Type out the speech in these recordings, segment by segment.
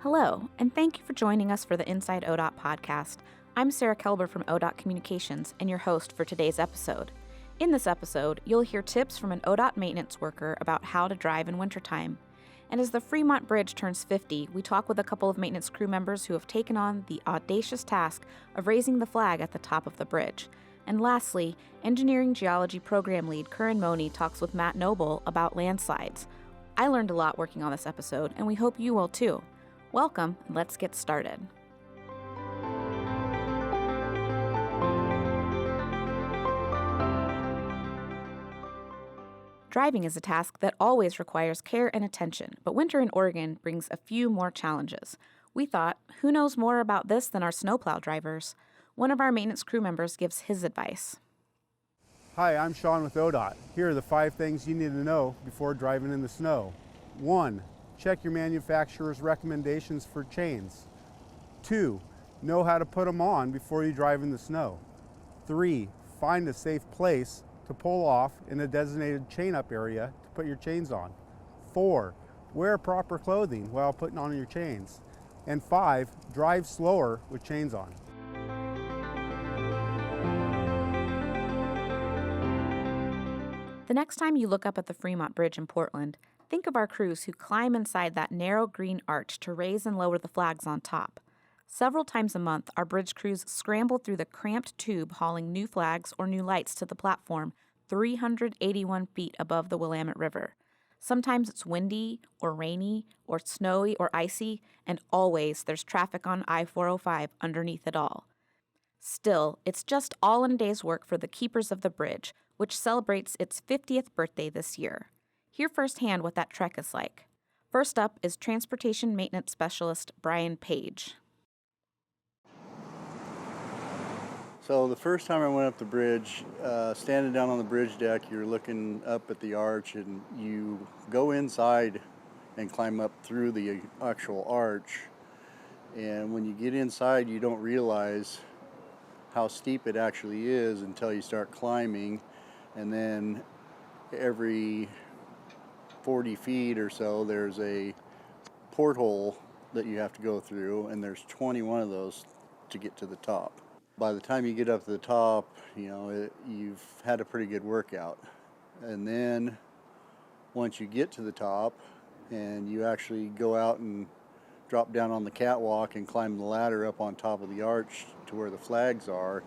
Hello, and thank you for joining us for the Inside ODOT podcast. I'm Sarah Kelber from ODOT Communications and your host for today's episode. In this episode, you'll hear tips from an ODOT maintenance worker about how to drive in wintertime. And as the Fremont Bridge turns 50, we talk with a couple of maintenance crew members who have taken on the audacious task of raising the flag at the top of the bridge. And lastly, Engineering Geology Program Lead Curran Mohney talks with Matt Noble about landslides. I learned a lot working on this episode, and we hope you will too. Welcome, and let's get started. Driving is a task that always requires care and attention, but winter in Oregon brings a few more challenges. We thought, who knows more about this than our snowplow drivers? One of our maintenance crew members gives his advice. Hi, I'm Sean with ODOT. Here are the 5 things you need to know before driving in the snow. 1. Check your manufacturer's recommendations for chains. 2. Know how to put them on before you drive in the snow. 3. Find a safe place to pull off in a designated chain-up area to put your chains on. 4. Wear proper clothing while putting on your chains. And 5. Drive slower with chains on. The next time you look up at the Fremont Bridge in Portland, think of our crews who climb inside that narrow green arch to raise and lower the flags on top. Several times a month, our bridge crews scramble through the cramped tube hauling new flags or new lights to the platform 381 feet above the Willamette River. Sometimes it's windy or rainy or snowy or icy, and always there's traffic on I-405 underneath it all. Still, it's just all in a day's work for the keepers of the bridge, which celebrates its 50th birthday this year. Hear firsthand what that trek is like. First up is Transportation Maintenance Specialist Brian Page. So the first time I went up the bridge, standing down on the bridge deck, you're looking up at the arch and you go inside and climb up through the actual arch. And when you get inside, you don't realize how steep it actually is until you start climbing. And then every 40 feet or so, there's a porthole that you have to go through, and there's 21 of those to get to the top. By the time you get up to the top, you've had a pretty good workout. And then once you get to the top and you actually go out and drop down on the catwalk and climb the ladder up on top of the arch to where the flags are,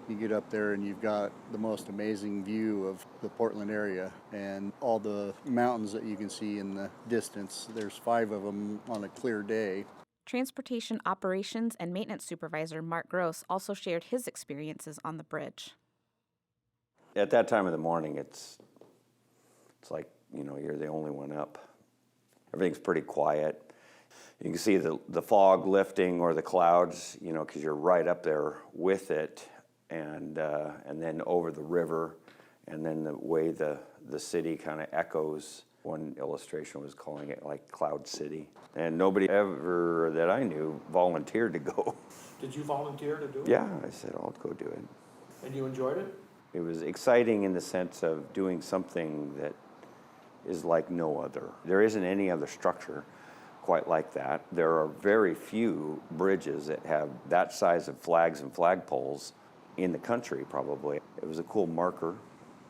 you get up there and you've got the most amazing view of the Portland area and all the mountains that you can see in the distance. There's 5 of them on a clear day. Transportation Operations and Maintenance Supervisor Mark Gross also shared his experiences on the bridge. At that time of the morning, it's like, you're the only one up. Everything's pretty quiet. You can see the fog lifting or the clouds, because you're right up there with it. And then over the river, and then the way the city kind of echoes. One illustration was calling it like Cloud City. And nobody ever that I knew volunteered to go. Did you volunteer to do it? Yeah, I said, I'll go do it. And you enjoyed it? It was exciting in the sense of doing something that is like no other. There isn't any other structure quite like that. There are very few bridges that have that size of flags and flagpoles in the country, probably. It was a cool marker.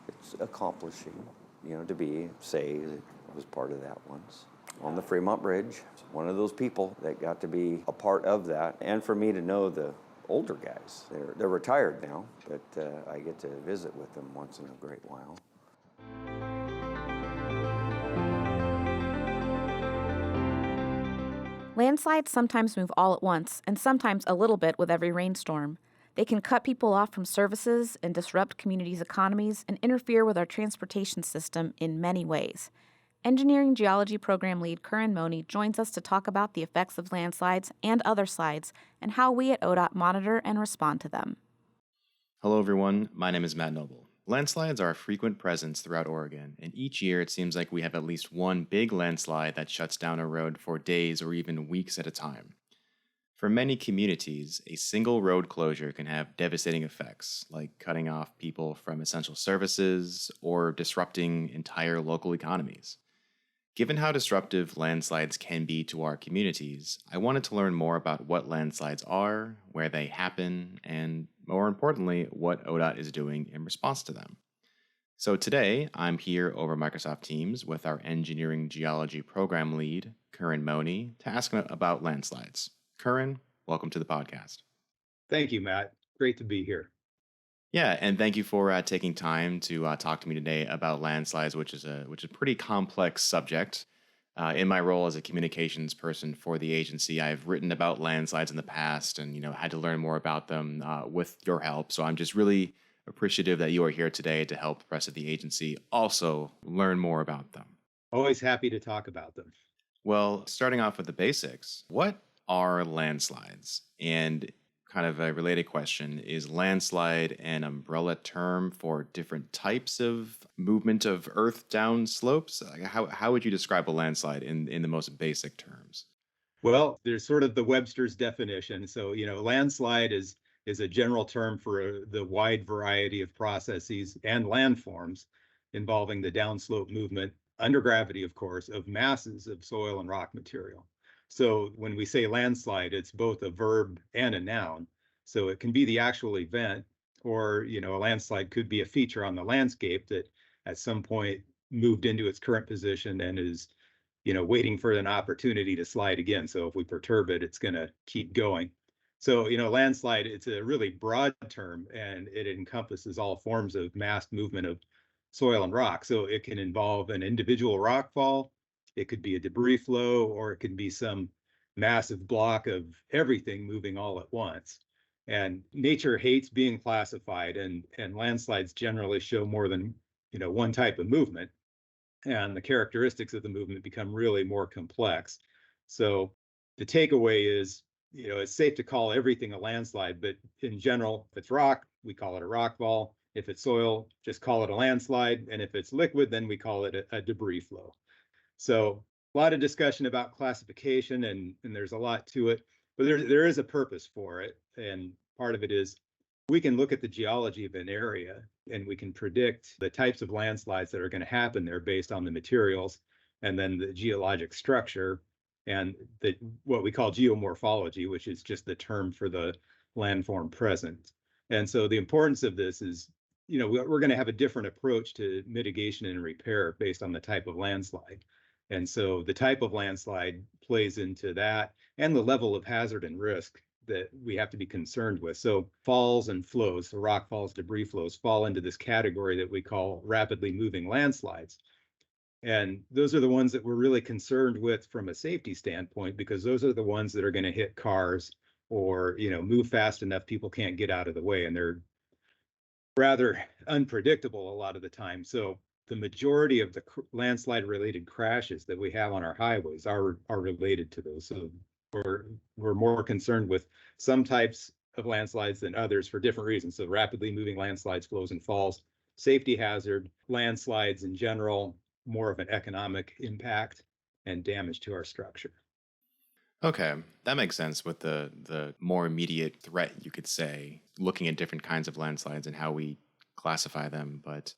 It's accomplishing, to say that I was part of that once. On the Fremont Bridge, one of those people that got to be a part of that, and for me to know the older guys. They're retired now, but I get to visit with them once in a great while. Landslides sometimes move all at once, and sometimes a little bit with every rainstorm. They can cut people off from services and disrupt communities' economies and interfere with our transportation system in many ways. Engineering Geology Program Lead Curran Mohney joins us to talk about the effects of landslides and other slides and how we at ODOT monitor and respond to them. Hello everyone, my name is Matt Noble. Landslides are a frequent presence throughout Oregon, and each year it seems like we have at least one big landslide that shuts down a road for days or even weeks at a time. For many communities, a single road closure can have devastating effects, like cutting off people from essential services or disrupting entire local economies. Given how disruptive landslides can be to our communities, I wanted to learn more about what landslides are, where they happen, and more importantly, what ODOT is doing in response to them. So today, I'm here over Microsoft Teams with our engineering geology program lead, Curran Mohney, to ask him about landslides. Curran, welcome to the podcast. Thank you, Matt. Great to be here. Yeah, and thank you for taking time to talk to me today about landslides, which is a pretty complex subject. In my role as a communications person for the agency, I've written about landslides in the past, and had to learn more about them with your help. So I'm just really appreciative that you are here today to help the rest of the agency also learn more about them. Always happy to talk about them. Well, starting off with the basics, what are landslides? And kind of a related question, is landslide an umbrella term for different types of movement of earth down slopes? How would you describe a landslide in the most basic terms? Well, there's sort of the Webster's definition. So, landslide is a general term for the wide variety of processes and landforms involving the downslope movement, under gravity, of course, of masses of soil and rock material. So when we say landslide, it's both a verb and a noun. So it can be the actual event, or, a landslide could be a feature on the landscape that at some point moved into its current position and is, waiting for an opportunity to slide again. So if we perturb it, it's going to keep going. So, landslide, it's a really broad term, and it encompasses all forms of mass movement of soil and rock. So it can involve an individual rock fall, it could be a debris flow, or it can be some massive block of everything moving all at once. And nature hates being classified, and landslides generally show more than one type of movement, and the characteristics of the movement become really more complex. So the takeaway is, it's safe to call everything a landslide, but in general, if it's rock, we call it a rock fall. If it's soil, just call it a landslide. And if it's liquid, then we call it a debris flow. So a lot of discussion about classification, and there's a lot to it, but there is a purpose for it. And part of it is we can look at the geology of an area and we can predict the types of landslides that are going to happen there based on the materials and then the geologic structure and what we call geomorphology, which is just the term for the landform present. And so the importance of this is, we're going to have a different approach to mitigation and repair based on the type of landslide. And so the type of landslide plays into that and the level of hazard and risk that we have to be concerned with. So falls and flows, so rock falls, debris flows, fall into this category that we call rapidly moving landslides. And those are the ones that we're really concerned with from a safety standpoint, because those are the ones that are going to hit cars or, move fast enough people can't get out of the way. And they're rather unpredictable a lot of the time. So the majority of the landslide related crashes that we have on our highways are related to those. So we're more concerned with some types of landslides than others for different reasons. So rapidly moving landslides, flows and falls, safety hazard, landslides in general, more of an economic impact and damage to our structure. Okay, that makes sense with the more immediate threat, you could say, looking at different kinds of landslides and how we classify them. But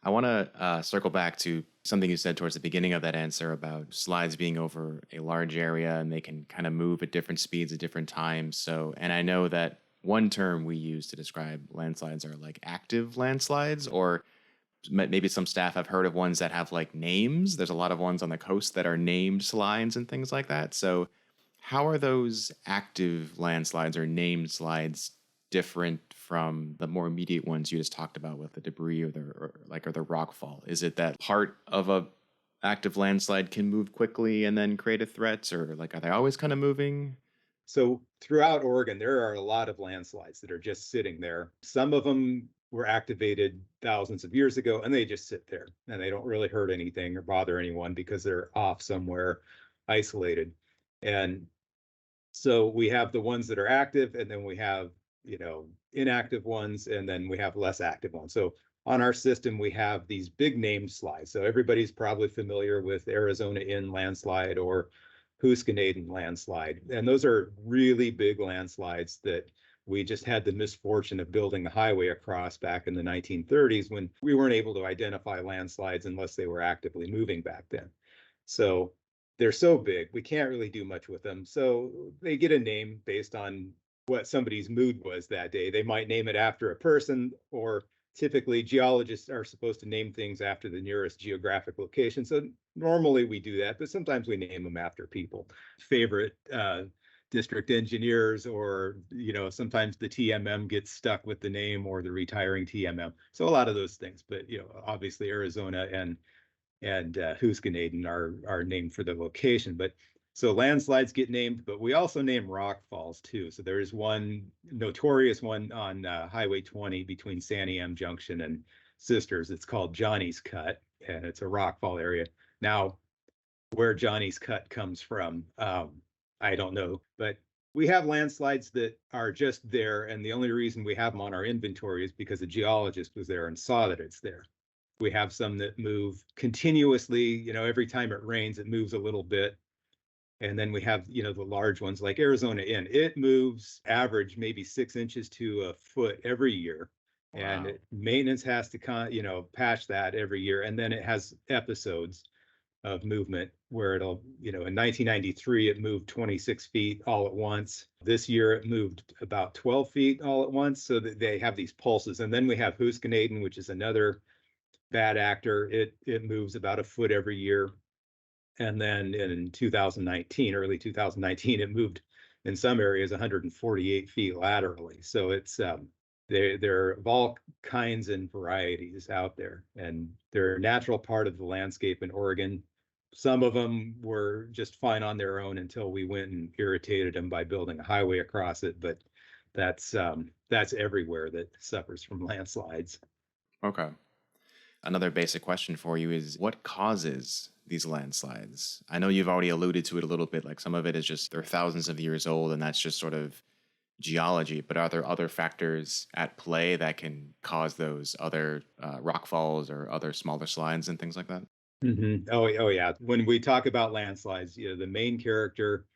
I want to circle back to something you said towards the beginning of that answer about slides being over a large area and they can kind of move at different speeds at different times. So, and I know that one term we use to describe landslides are like active landslides, or maybe some staff have heard of ones that have like names. There's a lot of ones on the coast that are named slides and things like that. So how are those active landslides or named slides different from the more immediate ones you just talked about with the debris or the rock fall? Is it that part of a active landslide can move quickly and then create a threat, or like are they always kind of moving? So throughout Oregon, there are a lot of landslides that are just sitting there. Some of them were activated thousands of years ago and they just sit there and they don't really hurt anything or bother anyone because they're off somewhere isolated. And so we have the ones that are active, and then we have, inactive ones, and then we have less active ones. So on our system, we have these big named slides. So everybody's probably familiar with Arizona Inn landslide or Huskanaden landslide. And those are really big landslides that we just had the misfortune of building the highway across back in the 1930s when we weren't able to identify landslides unless they were actively moving back then. So they're so big, we can't really do much with them. So they get a name based on what somebody's mood was that day. They might name it after a person, or typically geologists are supposed to name things after the nearest geographic location. So normally we do that, but sometimes we name them after people, favorite district engineers, or sometimes the TMM gets stuck with the name, or the retiring TMM. So a lot of those things, but obviously Arizona and Houskenaden are named for the location. But so landslides get named, but we also name rock falls too. So there is one notorious one on Highway 20 between Santiam Junction and Sisters. It's called Johnny's Cut, and it's a rock fall area. Now, where Johnny's Cut comes from, I don't know, but we have landslides that are just there, and the only reason we have them on our inventory is because a geologist was there and saw that it's there. We have some that move continuously, every time it rains, it moves a little bit. And then we have, the large ones like Arizona Inn. It moves average maybe 6 inches to a foot every year. And Wow. maintenance has to, patch that every year. And then it has episodes of movement where it'll, in 1993, it moved 26 feet all at once. This year, it moved about 12 feet all at once. So that they have these pulses. And then we have Houskenaden, which is another bad actor. It moves about a foot every year. And then in 2019, early 2019, it moved in some areas 148 feet laterally. So it's they're of all kinds and varieties out there, and they're a natural part of the landscape in Oregon. Some of them were just fine on their own until we went and irritated them by building a highway across it. But that's everywhere that suffers from landslides. Okay. Another basic question for you is what causes these landslides? I know you've already alluded to it a little bit, like some of it is just they're thousands of years old and that's just sort of geology, but are there other factors at play that can cause those other rock falls or other smaller slides and things like that? Oh yeah. When we talk about landslides, the main character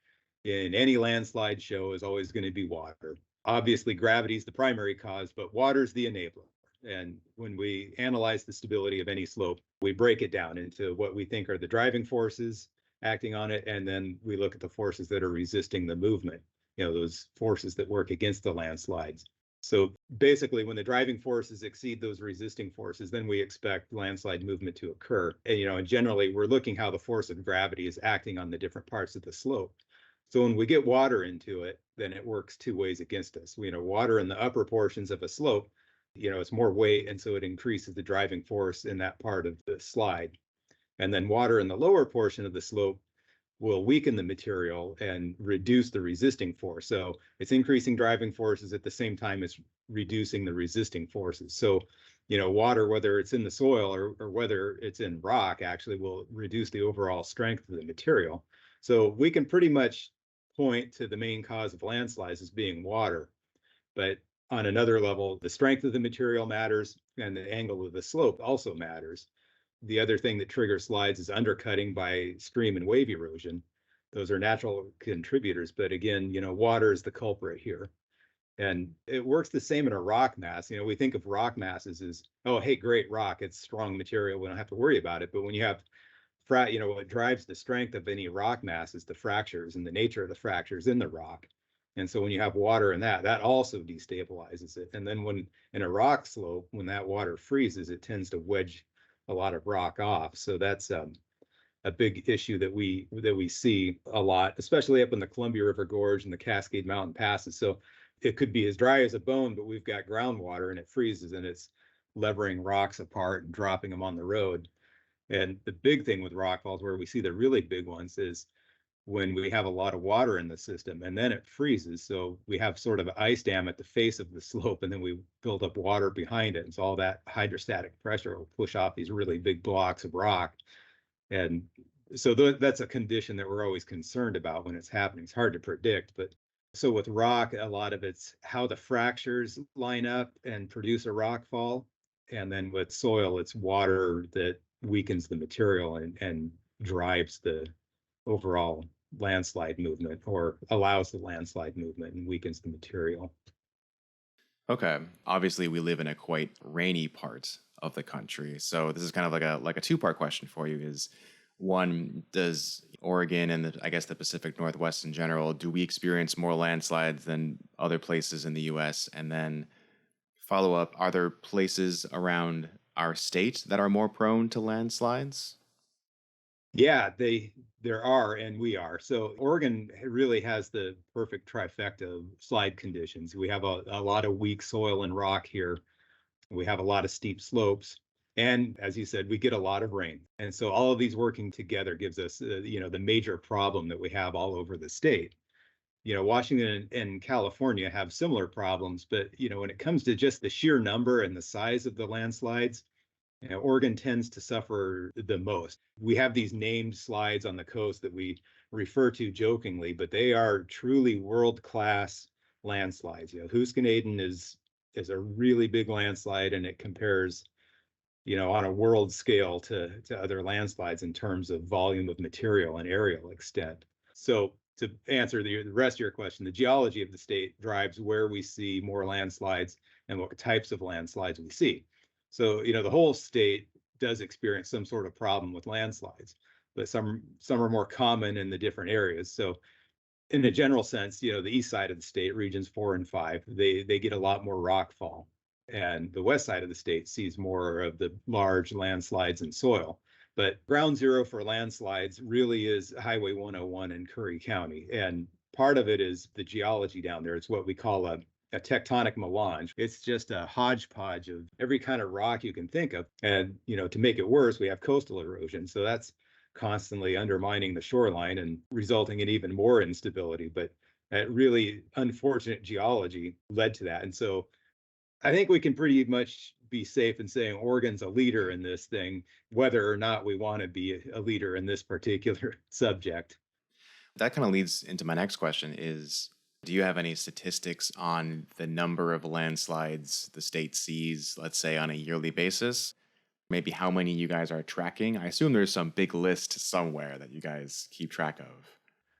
in any landslide show is always going to be water. Obviously, gravity is the primary cause, but water is the enabler. And when we analyze the stability of any slope, we break it down into what we think are the driving forces acting on it, and then we look at the forces that are resisting the movement, those forces that work against the landslides. So basically, when the driving forces exceed those resisting forces, then we expect landslide movement to occur. And generally, we're looking how the force of gravity is acting on the different parts of the slope. So when we get water into it, then it works two ways against us. Water in the upper portions of a slope, it's more weight, and so it increases the driving force in that part of the slide. And then water in the lower portion of the slope will weaken the material and reduce the resisting force. So it's increasing driving forces at the same time as reducing the resisting forces. So, water, whether it's in the soil or whether it's in rock, actually will reduce the overall strength of the material. So we can pretty much point to the main cause of landslides as being water. But on another level, the strength of the material matters, and the angle of the slope also matters. The other thing that triggers slides is undercutting by stream and wave erosion. Those are natural contributors, but again, water is the culprit here. And it works the same in a rock mass. We think of rock masses as, oh, hey, great rock, it's strong material, we don't have to worry about it. But when you have what drives the strength of any rock mass is the fractures and the nature of the fractures in the rock. And so when you have water in that also destabilizes it. And then when in a rock slope, when that water freezes, it tends to wedge a lot of rock off. So that's a big issue that we see a lot, especially up in the Columbia River Gorge and the Cascade Mountain passes. So it could be as dry as a bone, but we've got groundwater and it freezes and it's levering rocks apart and dropping them on the road. And the big thing with rock falls, where we see the really big ones, is when we have a lot of water in the system and then it freezes. So we have sort of an ice dam at the face of the slope, and then we build up water behind it. And so all that hydrostatic pressure will push off these really big blocks of rock. And so that's a condition that we're always concerned about when it's happening. It's hard to predict, but so with rock, a lot of it's how the fractures line up and produce a rock fall. And then with soil, it's water that weakens the material and drives the overall landslide movement, or allows the landslide movement and weakens the material. Okay. Obviously, we live in a quite rainy part of the country. So this is kind of like a two-part question for you is One, does Oregon and I guess the Pacific Northwest in general, do we experience more landslides than other places in the U.S.? And then follow up, are there places around our state that are more prone to landslides? Yeah, there are, and we are. So Oregon really has the perfect trifecta of slide conditions. We have a lot of weak soil and rock here. We have a lot of steep slopes. And as you said, we get a lot of rain. And so all of these working together gives us, the major problem that we have all over the state. Washington and California have similar problems, but, when it comes to just the sheer number and the size of the landslides, Oregon tends to suffer the most. We have these named slides on the coast that we refer to jokingly, but they are truly world-class landslides. Houston is a really big landslide, and it compares, on a world scale to other landslides in terms of volume of material and aerial extent. So to answer the rest of your question, the geology of the state drives where we see more landslides and what types of landslides we see. So, the whole state does experience some sort of problem with landslides, but some are more common in the different areas. So in a general sense, the east side of the state, regions 4 and 5, they get a lot more rockfall. And the west side of the state sees more of the large landslides and soil. But ground zero for landslides really is Highway 101 in Curry County. And part of it is the geology down there. It's what we call a tectonic melange. It's just a hodgepodge of every kind of rock you can think of. And, to make it worse, we have coastal erosion. So that's constantly undermining the shoreline and resulting in even more instability. But that really unfortunate geology led to that. And so I think we can pretty much be safe in saying Oregon's a leader in this thing, whether or not we want to be a leader in this particular subject. That kind of leads into my next question is, do you have any statistics on the number of landslides the state sees, let's say on a yearly basis? Maybe how many you guys are tracking? I assume there's some big list somewhere that you guys keep track of.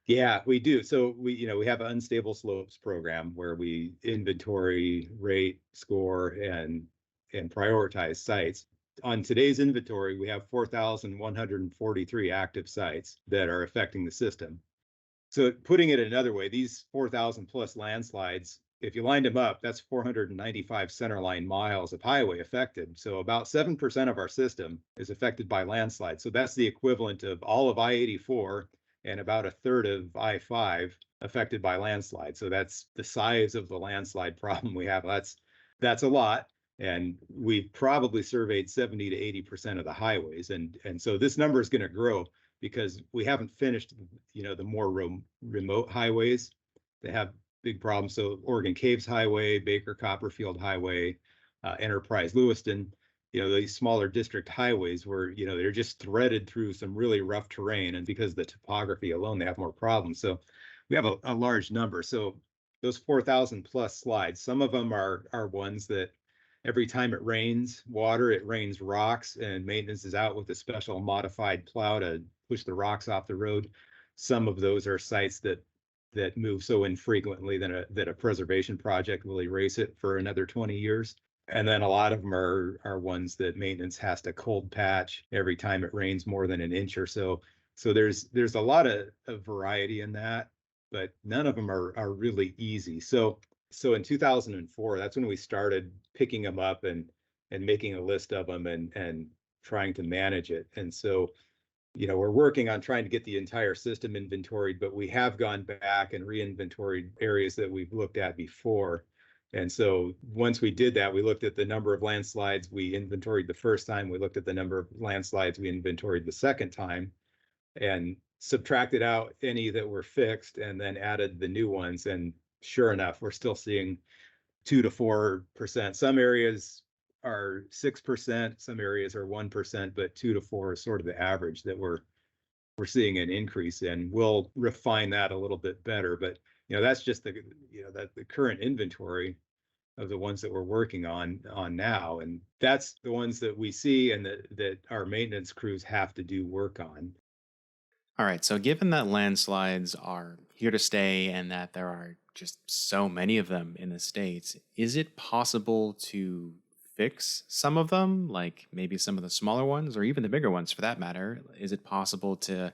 Yeah, we do. So we have an unstable slopes program where we inventory, rate, score, and prioritize sites. On today's inventory, we have 4,143 active sites that are affecting the system. So putting it another way, these 4,000 plus landslides, if you lined them up, that's 495 centerline miles of highway affected. So about 7% of our system is affected by landslides. So that's the equivalent of all of I-84 and about a third of I-5 affected by landslides. So that's the size of the landslide problem we have. That's a lot. And we've probably surveyed 70 to 80% of the highways. And so this number is going to grow because we haven't finished, the more remote highways that have big problems. So Oregon Caves Highway, Baker Copperfield Highway, Enterprise Lewiston, these smaller district highways where, they're just threaded through some really rough terrain. And because of the topography alone, they have more problems. So we have a large number. So those 4,000 plus slides, some of them are ones that every time it rains water, it rains rocks, and maintenance is out with a special modified plow to push the rocks off the road. Some of those are sites that move so infrequently that a preservation project will erase it for another 20 years. And then a lot of them are ones that maintenance has to cold patch every time it rains more than an inch or so. So there's a lot of variety in that, but none of them are really easy. So in 2004, that's when we started picking them up and making a list of them and trying to manage it. And so, we're working on trying to get the entire system inventoried, but we have gone back and re-inventoried areas that we've looked at before. And so once we did that, we looked at the number of landslides we inventoried the first time. We looked at the number of landslides we inventoried the second time and subtracted out any that were fixed and then added the new ones. And sure enough, we're still seeing 2 to 4%. Some areas are 6%, some areas are 1%, but 2 to 4 is sort of the average that we're seeing an increase in. We'll refine that a little bit better, but that's just the current inventory of the ones that we're working on now, and that's the ones that we see and that our maintenance crews have to do work on. All right, so given that landslides are here to stay and that there are just so many of them in the States, is it possible to fix some of them, like maybe some of the smaller ones or even the bigger ones for that matter? Is it possible to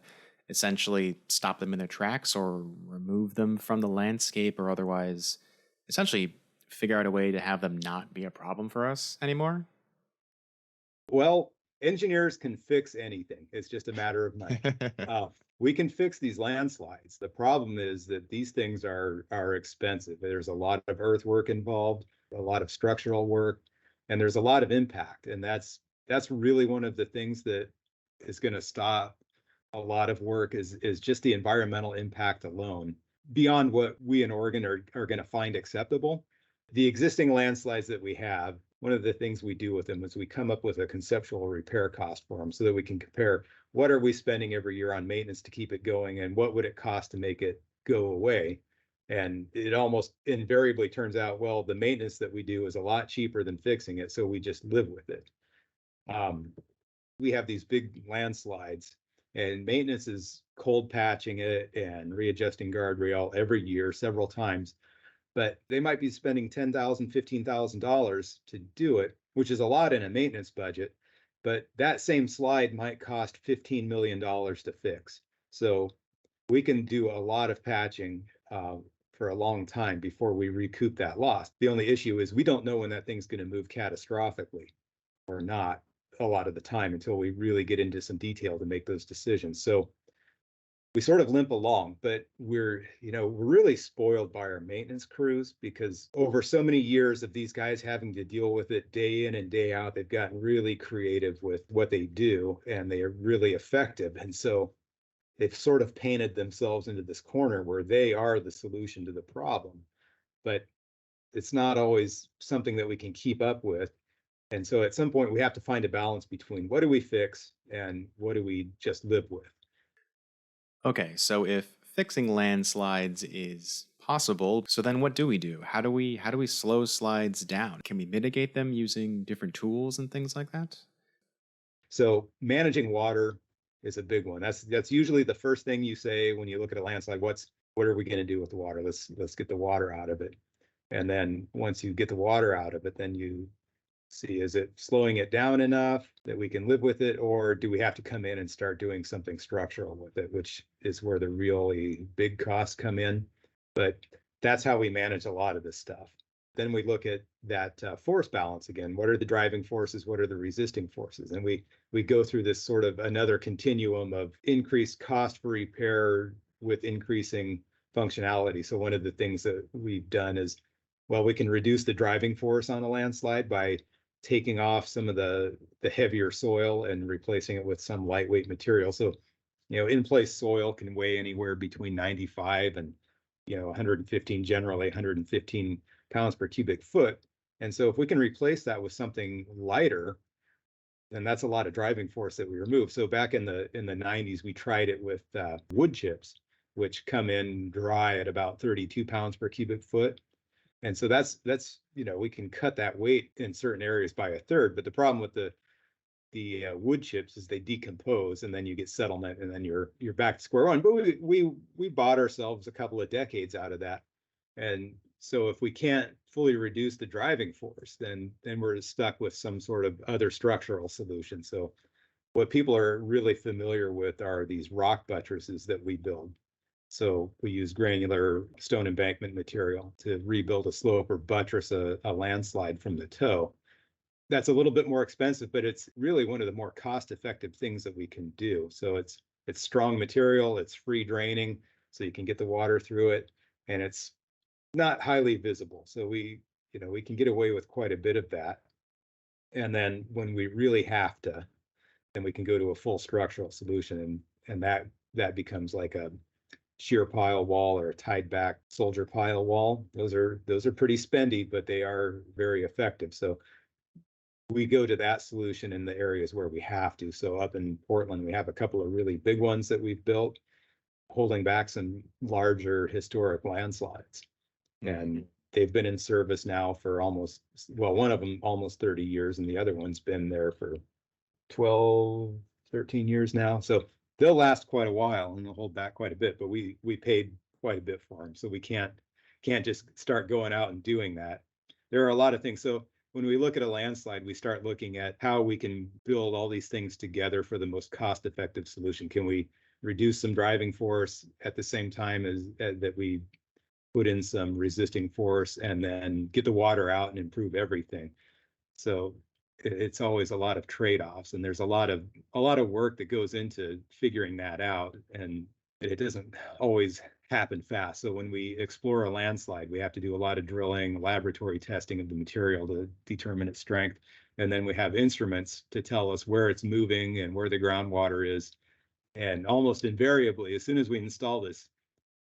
essentially stop them in their tracks or remove them from the landscape or otherwise essentially figure out a way to have them not be a problem for us anymore? Well, engineers can fix anything. It's just a matter of money. We can fix these landslides. The problem is that these things are expensive. There's a lot of earthwork involved, a lot of structural work, and there's a lot of impact. And that's really one of the things that is going to stop a lot of work is just the environmental impact alone, beyond what we in Oregon are going to find acceptable. The existing landslides that we have, one of the things we do with them is we come up with a conceptual repair cost for them so that we can compare what are we spending every year on maintenance to keep it going and what would it cost to make it go away. And it almost invariably turns out, well, the maintenance that we do is a lot cheaper than fixing it, so we just live with it. We have these big landslides, and maintenance is cold patching it and readjusting guardrail every year, several times. But they might be spending $10,000, $15,000 to do it, which is a lot in a maintenance budget. But that same slide might cost $15 million to fix. So we can do a lot of patching for a long time before we recoup that loss. The only issue is we don't know when that thing's going to move catastrophically or not a lot of the time until we really get into some detail to make those decisions. So we sort of limp along, but we're really spoiled by our maintenance crews because over so many years of these guys having to deal with it day in and day out, they've gotten really creative with what they do and they are really effective. And so they've sort of painted themselves into this corner where they are the solution to the problem. But it's not always something that we can keep up with. And so at some point we have to find a balance between what do we fix and what do we just live with. Okay, so if fixing landslides is possible, so then what do we do? How do we slow slides down? Can we mitigate them using different tools and things like that? So managing water is a big one. That's usually the first thing you say when you look at a landslide. What are we going to do with the water? Let's get the water out of it. And then once you get the water out of it, then you see, is it slowing it down enough that we can live with it, or do we have to come in and start doing something structural with it, which is where the really big costs come in. But that's how we manage a lot of this stuff. Then we look at that force balance again. What are the driving forces? What are the resisting forces? And we go through this sort of another continuum of increased cost for repair with increasing functionality. So one of the things that we've done is, well, we can reduce the driving force on a landslide by taking off some of the heavier soil and replacing it with some lightweight material. So, in place soil can weigh anywhere between 95 and 115, generally 115 pounds per cubic foot. And so if we can replace that with something lighter, then that's a lot of driving force that we remove. So back in the 90s, we tried it with wood chips, which come in dry at about 32 pounds per cubic foot. And so that's we can cut that weight in certain areas by a third. But the problem with the wood chips is they decompose, and then you get settlement, and then you're back to square one. But we bought ourselves a couple of decades out of that, and so if we can't fully reduce the driving force, then we're stuck with some sort of other structural solution. So what people are really familiar with are these rock buttresses that we build. So we use granular stone embankment material to rebuild a slope or buttress a landslide from the toe. That's a little bit more expensive, but it's really one of the more cost-effective things that we can do. So it's strong material, it's free draining, so you can get the water through it, and it's not highly visible. So we can get away with quite a bit of that. And then when we really have to, then we can go to a full structural solution, and that becomes like a shear pile wall or a tied back soldier pile wall. Those are pretty spendy, but they are very effective. So we go to that solution in the areas where we have to. So up in Portland, we have a couple of really big ones that we've built, holding back some larger historic landslides. And they've been in service now for one of them almost 30 years, and the other one's been there for 12, 13 years now. So they'll last quite a while and they'll hold back quite a bit, but we paid quite a bit for them. So we can't just start going out and doing that. There are a lot of things. So when we look at a landslide, we start looking at how we can build all these things together for the most cost-effective solution. Can we reduce some driving force at the same time as that we put in some resisting force, and then get the water out and improve everything? So it's always a lot of trade-offs, and there's a lot of work that goes into figuring that out, and it doesn't always happen fast. So when we explore a landslide, we have to do a lot of drilling, laboratory testing of the material to determine its strength, and then we have instruments to tell us where it's moving and where the groundwater is. And almost invariably, as soon as we install this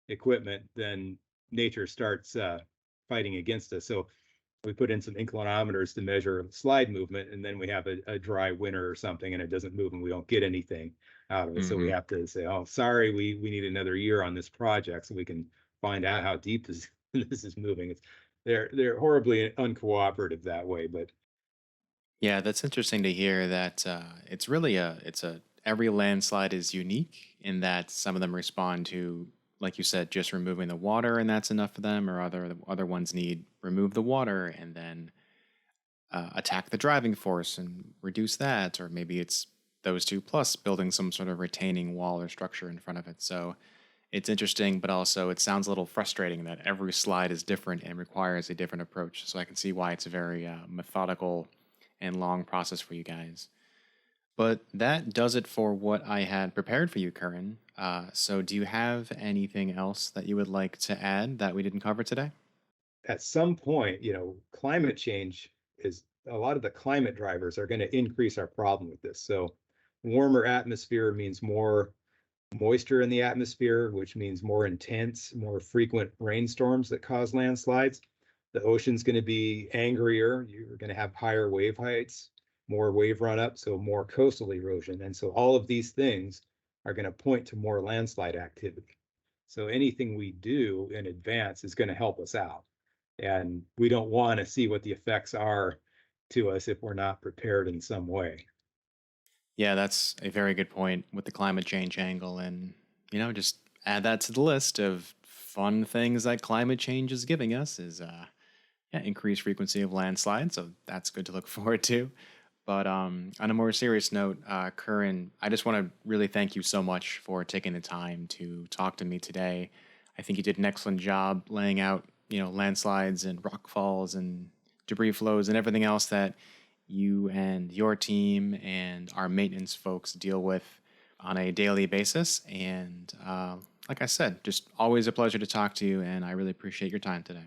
equipment, then nature starts fighting against us. So we put in some inclinometers to measure slide movement, and then we have a dry winter or something, and it doesn't move, and we don't get anything out of it. So we have to say, oh, sorry, we need another year on this project so we can find out how deep this is moving. They're horribly uncooperative that way. But Yeah, that's interesting to hear that it's really every landslide is unique in that some of them respond to, like you said, just removing the water and that's enough for them, or other ones need remove the water and then attack the driving force and reduce that, or maybe it's those two plus building some sort of retaining wall or structure in front of it. So it's interesting, but also it sounds a little frustrating that every slide is different and requires a different approach. So I can see why it's a very methodical and long process for you guys. But that does it for what I had prepared for you, Curran. So do you have anything else that you would like to add that we didn't cover today? at some point, climate change is a lot of the climate drivers are going to increase our problem with this. So warmer atmosphere means more moisture in the atmosphere, which means more intense, more frequent rainstorms that cause landslides. The ocean's going to be angrier. You're going to have higher wave heights, more wave run up, so more coastal erosion. And so all of these things are going to point to more landslide activity. So anything we do in advance is going to help us out. And we don't want to see what the effects are to us if we're not prepared in some way. Yeah, that's a very good point with the climate change angle. And, just add that to the list of fun things that climate change is giving us is increased frequency of landslides. So that's good to look forward to. But on a more serious note, Curran, I just want to really thank you so much for taking the time to talk to me today. I think you did an excellent job laying out, landslides and rock falls and debris flows and everything else that you and your team and our maintenance folks deal with on a daily basis. And like I said, just always a pleasure to talk to you, and I really appreciate your time today.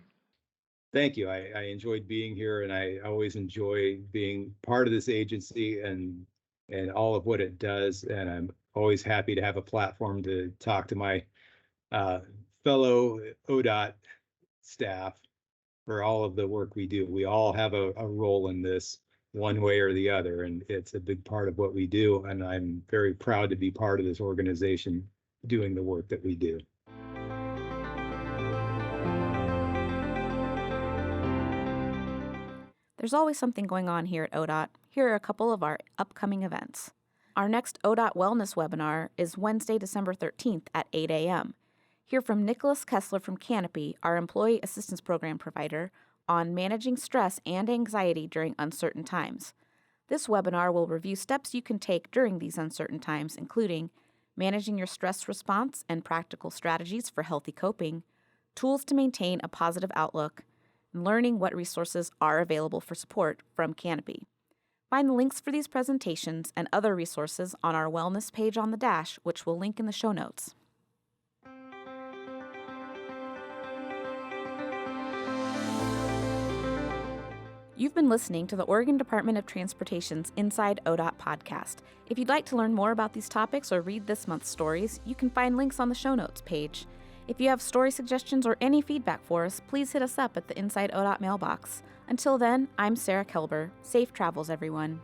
Thank you. I enjoyed being here, and I always enjoy being part of this agency and all of what it does. And I'm always happy to have a platform to talk to my fellow ODOT staff for all of the work we do. We all have a role in this one way or the other, and it's a big part of what we do. And I'm very proud to be part of this organization doing the work that we do. There's always something going on here at ODOT. Here are a couple of our upcoming events. Our next ODOT Wellness webinar is Wednesday, December 13th at 8 a.m. Hear from Nicholas Kessler from Canopy, our employee assistance program provider, on managing stress and anxiety during uncertain times. This webinar will review steps you can take during these uncertain times, including managing your stress response and practical strategies for healthy coping, tools to maintain a positive outlook, and learning what resources are available for support from Canopy. Find the links for these presentations and other resources on our wellness page on the dash, which we'll link in the show notes. You've been listening to the Oregon Department of Transportation's Inside ODOT podcast. If you'd like to learn more about these topics or read this month's stories, you can find links on the show notes page. If you have story suggestions or any feedback for us, please hit us up at the Inside ODOT mailbox. Until then, I'm Sarah Kelber. Safe travels, everyone.